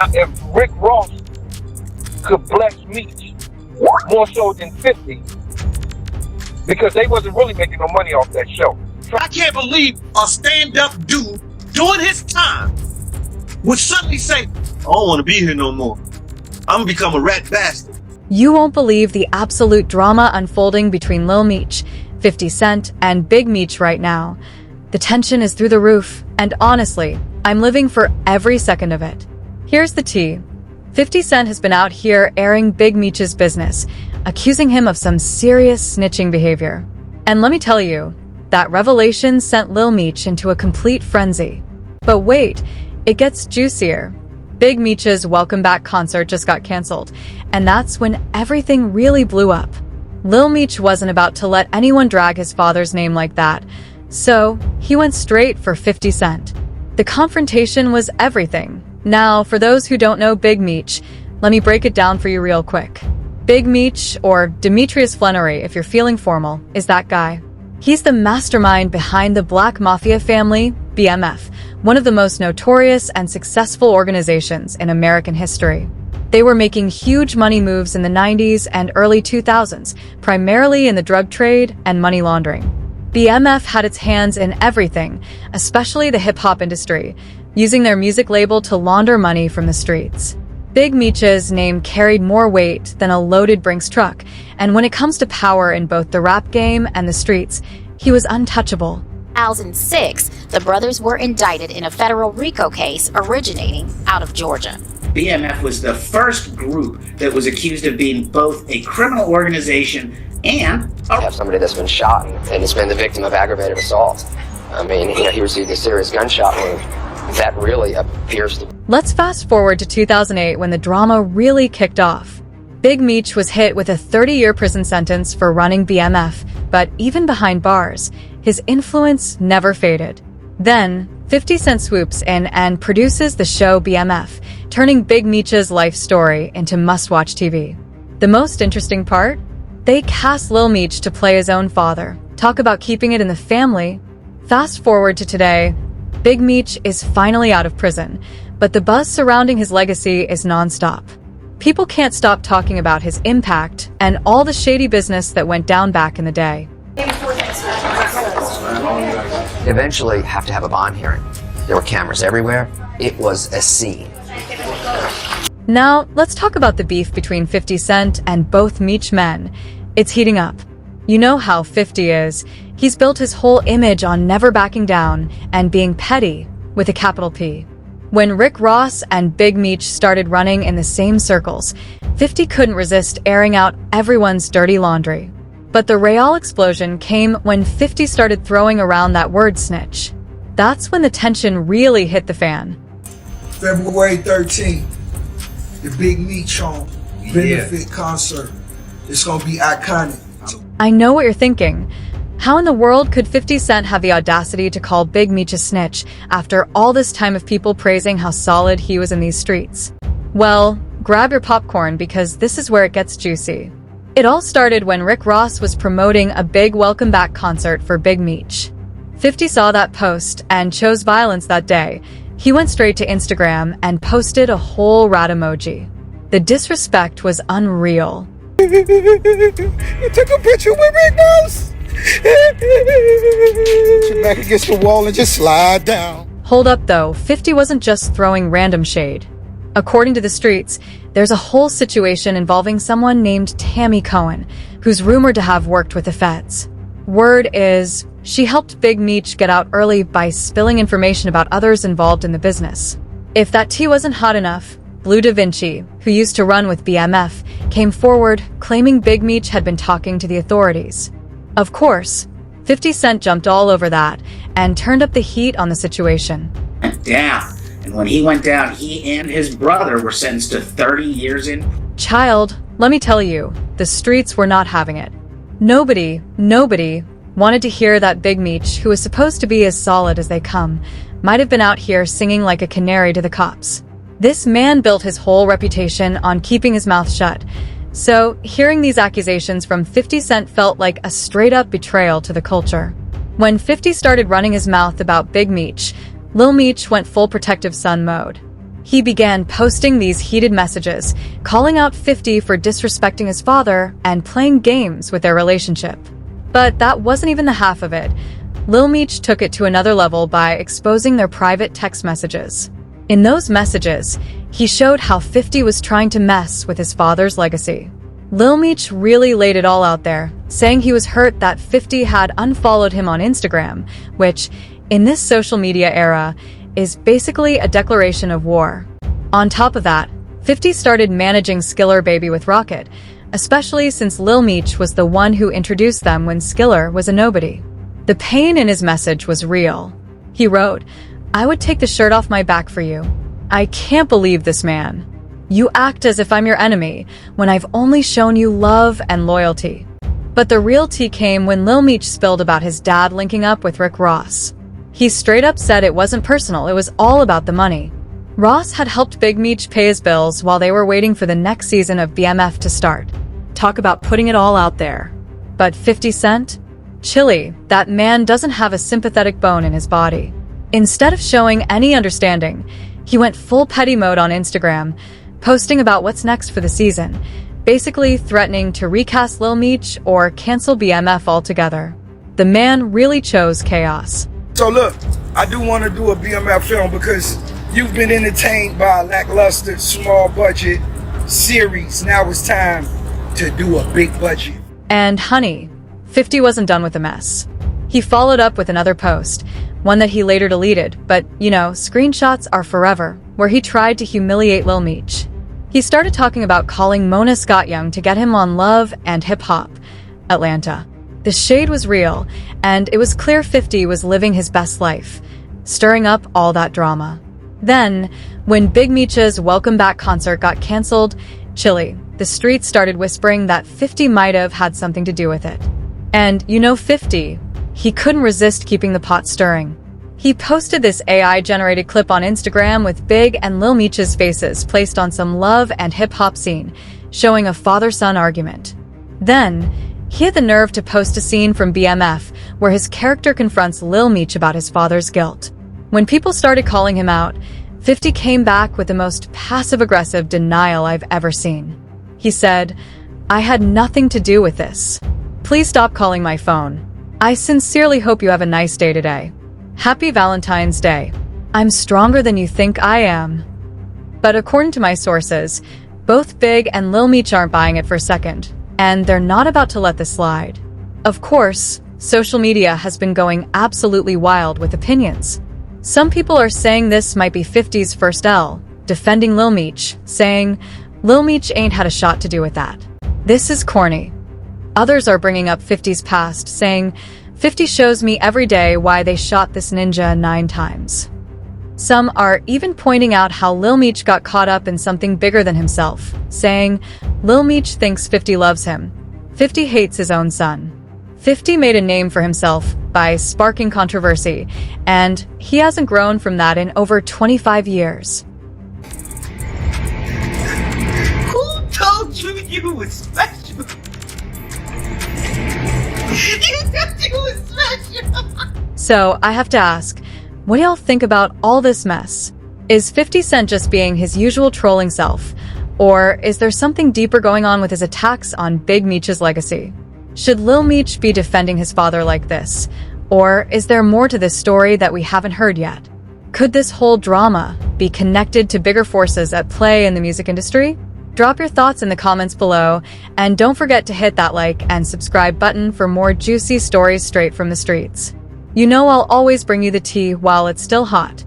If Rick Ross could bless Meech more so than 50, because they wasn't really making no money off that show. I can't believe a stand-up dude doing his time would suddenly say, I don't want to be here no more. I'm gonna become a rat bastard. You won't believe the absolute drama unfolding between Lil Meech, 50 Cent, and Big Meech right now. The tension is through the roof, and honestly, I'm living for every second of it. Here's the tea. 50 Cent has been out here airing Big Meech's business, accusing him of some serious snitching behavior. And let me tell you, that revelation sent Lil Meech into a complete frenzy. But wait, it gets juicier. Big Meech's Welcome Back concert just got canceled, and that's when everything really blew up. Lil Meech wasn't about to let anyone drag his father's name like that, so he went straight for 50 Cent. The confrontation was everything. Now, for those who don't know Big Meech, let me break it down for you real quick. Big Meech, or Demetrius Flannery if you're feeling formal, is that guy. He's the mastermind behind the Black Mafia family, BMF, one of the most notorious and successful organizations in American history. They were making huge money moves in the 90s and early 2000s, primarily in the drug trade and money laundering. BMF had its hands in everything, especially the hip-hop industry, using their music label to launder money from the streets. Big Meech's name carried more weight than a loaded Brinks truck, and when it comes to power in both the rap game and the streets, he was untouchable. 2006, the brothers were indicted in a federal RICO case originating out of Georgia. BMF was the first group that was accused of being both a criminal organization and have somebody that's been shot and has been the victim of aggravated assault. I mean, he received a serious gunshot wound. That really appears to... Let's fast forward to 2008 when the drama really kicked off. Big Meech was hit with a 30-year prison sentence for running BMF, but even behind bars, his influence never faded. Then, 50 Cent swoops in and produces the show BMF, turning Big Meech's life story into must-watch TV. The most interesting part? They cast Lil Meech to play his own father. Talk about keeping it in the family. Fast forward to today, Big Meech is finally out of prison, but the buzz surrounding his legacy is nonstop. People can't stop talking about his impact and all the shady business that went down back in the day. Eventually have to have a bond hearing. There were cameras everywhere. It was a scene. Now, let's talk about the beef between 50 Cent and both Meech men. It's heating up. You know how 50 is. He's built his whole image on never backing down and being petty, with a capital P. When Rick Ross and Big Meech started running in the same circles, 50 couldn't resist airing out everyone's dirty laundry. But the Real explosion came when 50 started throwing around that word snitch. That's when the tension really hit the fan. February 13th, the Big Meech benefit concert. It's gonna be iconic. I know what you're thinking. How in the world could 50 Cent have the audacity to call Big Meech a snitch after all this time of people praising how solid he was in these streets? Well, grab your popcorn because this is where it gets juicy. It all started when Rick Ross was promoting a big welcome back concert for Big Meech. 50 saw that post and chose violence that day. He went straight to Instagram and posted a whole rat emoji. The disrespect was unreal. You took a picture with Rick Ross? Put your back against the wall and just slide down. Hold up though, 50 wasn't just throwing random shade. According to the streets, there's a whole situation involving someone named Tammy Cohen, who's rumored to have worked with the feds. Word is, she helped Big Meech get out early by spilling information about others involved in the business. If that tea wasn't hot enough, Blue Da Vinci, who used to run with BMF, came forward claiming Big Meech had been talking to the authorities. Of course, 50 Cent jumped all over that and turned up the heat on the situation. went down. And when he went down, he and his brother were sentenced to 30 years in. Child, let me tell you, the streets were not having it. Nobody wanted to hear that Big Meech, who was supposed to be as solid as they come, might have been out here singing like a canary to the cops. This man built his whole reputation on keeping his mouth shut. So, hearing these accusations from 50 Cent felt like a straight-up betrayal to the culture. When 50 started running his mouth about Big Meech, Lil Meech went full protective son mode. He began posting these heated messages, calling out 50 for disrespecting his father and playing games with their relationship. But that wasn't even the half of it. Lil Meech took it to another level by exposing their private text messages. In those messages, he showed how 50 was trying to mess with his father's legacy. Lil Meech really laid it all out there, saying he was hurt that 50 had unfollowed him on Instagram, which, in this social media era, is basically a declaration of war. On top of that, 50 started managing Skiller Baby with Rocket, especially since Lil Meech was the one who introduced them when Skiller was a nobody. The pain in his message was real. He wrote, "I would take the shirt off my back for you. I can't believe this man. You act as if I'm your enemy when I've only shown you love and loyalty." But the real tea came when Lil Meech spilled about his dad linking up with Rick Ross. He straight up said it wasn't personal, it was all about the money. Ross had helped Big Meech pay his bills while they were waiting for the next season of BMF to start. Talk about putting it all out there. But 50 Cent? Chilly, that man doesn't have a sympathetic bone in his body. Instead of showing any understanding, he went full petty mode on Instagram, posting about what's next for the season, basically threatening to recast Lil Meech or cancel BMF altogether. The man really chose chaos. So look, I do want to do a BMF film because you've been entertained by a lackluster, small budget series. Now it's time to do a big budget. And honey, 50 wasn't done with the mess. He followed up with another post, one that he later deleted, but, screenshots are forever, where he tried to humiliate Lil Meech. He started talking about calling Mona Scott Young to get him on Love and Hip Hop Atlanta. The shade was real, and it was clear 50 was living his best life, stirring up all that drama. Then, when Big Meech's Welcome Back concert got canceled, chilly, the streets started whispering that 50 might have had something to do with it. And 50, he couldn't resist keeping the pot stirring. He posted this AI-generated clip on Instagram with Big and Lil Meech's faces placed on some Love and Hip Hop scene, showing a father-son argument. Then, he had the nerve to post a scene from BMF where his character confronts Lil Meech about his father's guilt. When people started calling him out, 50 came back with the most passive-aggressive denial I've ever seen. He said, "I had nothing to do with this. Please stop calling my phone. I sincerely hope you have a nice day today. Happy Valentine's Day. I'm stronger than you think I am." But according to my sources, both Big and Lil Meech aren't buying it for a second, and they're not about to let this slide. Of course, social media has been going absolutely wild with opinions. Some people are saying this might be 50's first L, defending Lil Meech, saying, Lil Meech ain't had a shot to do with that. This is corny. Others are bringing up 50's past, saying, 50 shows me every day why they shot this ninja 9 times. Some are even pointing out how Lil Meech got caught up in something bigger than himself, saying, Lil Meech thinks 50 loves him. 50 hates his own son. 50 made a name for himself by sparking controversy, and he hasn't grown from that in over 25 years. Who told you you was special? You was special. So, I have to ask, what do y'all think about all this mess? Is 50 Cent just being his usual trolling self? Or is there something deeper going on with his attacks on Big Meech's legacy? Should Lil Meech be defending his father like this? Or is there more to this story that we haven't heard yet? Could this whole drama be connected to bigger forces at play in the music industry? Drop your thoughts in the comments below, and don't forget to hit that like and subscribe button for more juicy stories straight from the streets. I'll always bring you the tea while it's still hot.